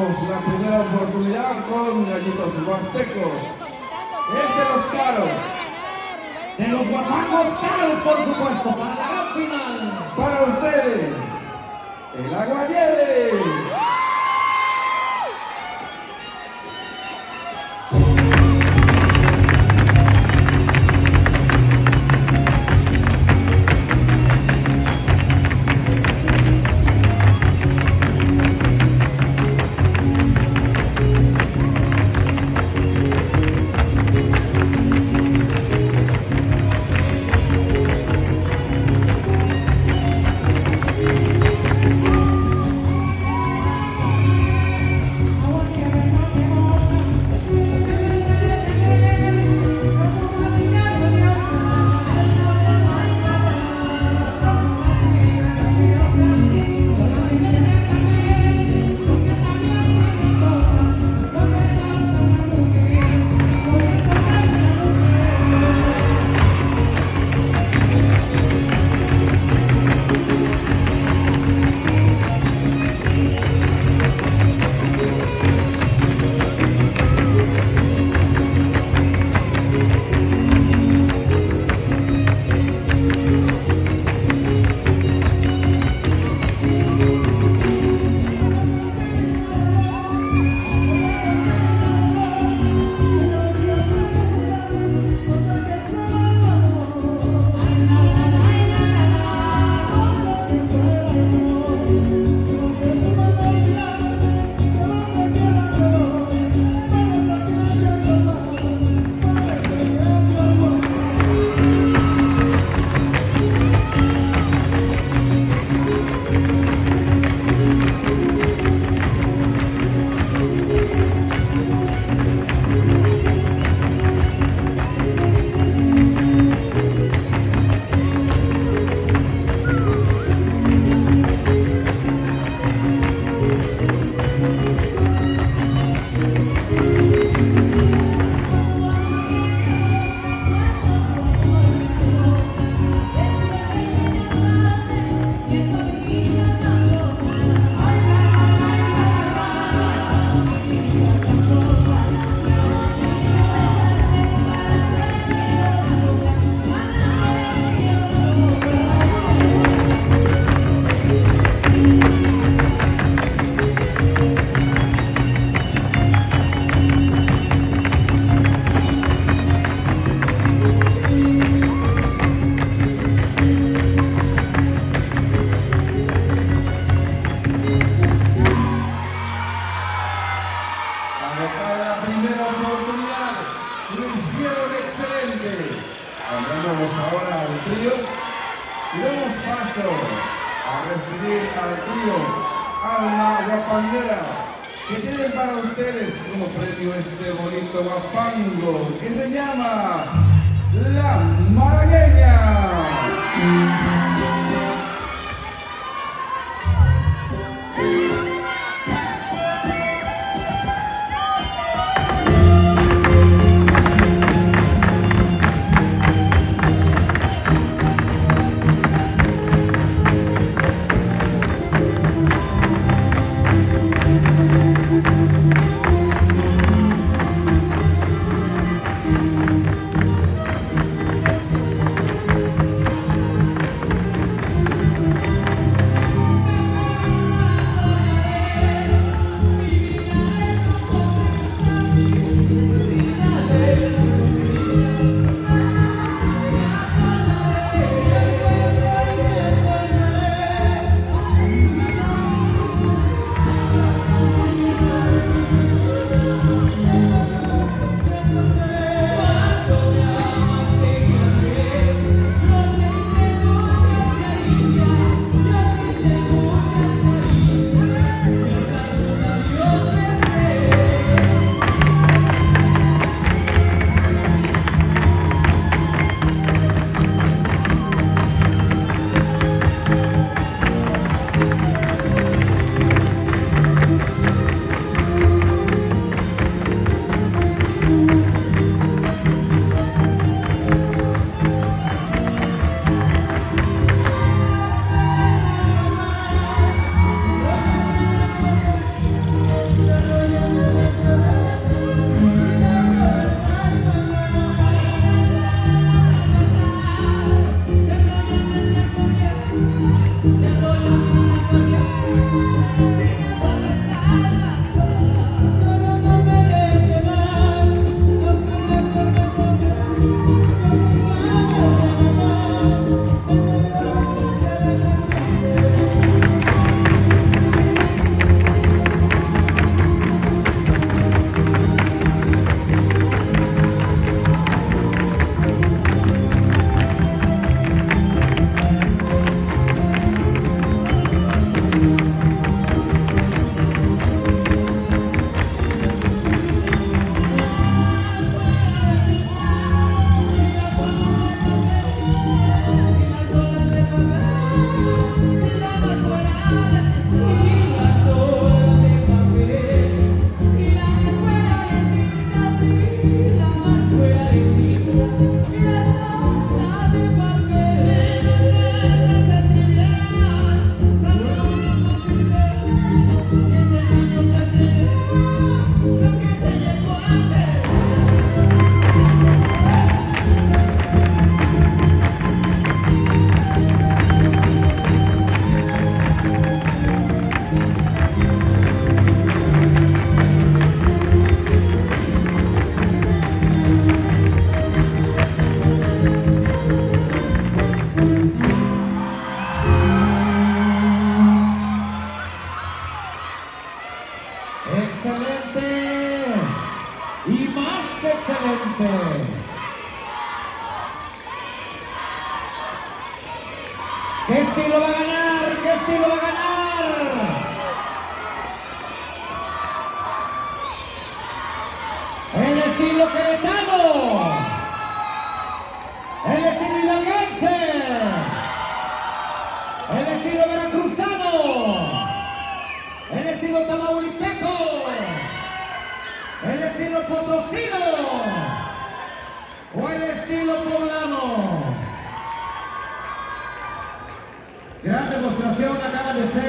la primera oportunidad con gallitos huastecos. Es de los caros. De los guapangos caros, por supuesto, para la gran final. Para ustedes, el aguanieve. Vamos ahora al trío y damos paso a recibir al trío Alma Guapangera, que tienen para ustedes como premio este bonito guapango que se llama La Malagueña. Excelente. ¿Qué estilo va a ganar? ¿Qué estilo va a ganar? El estilo queretano. El estilo hidalguense. El estilo veracruzano. El estilo tamaulipeco. El estilo potosino. O el estilo poblano. Gran demostración acaba de ser.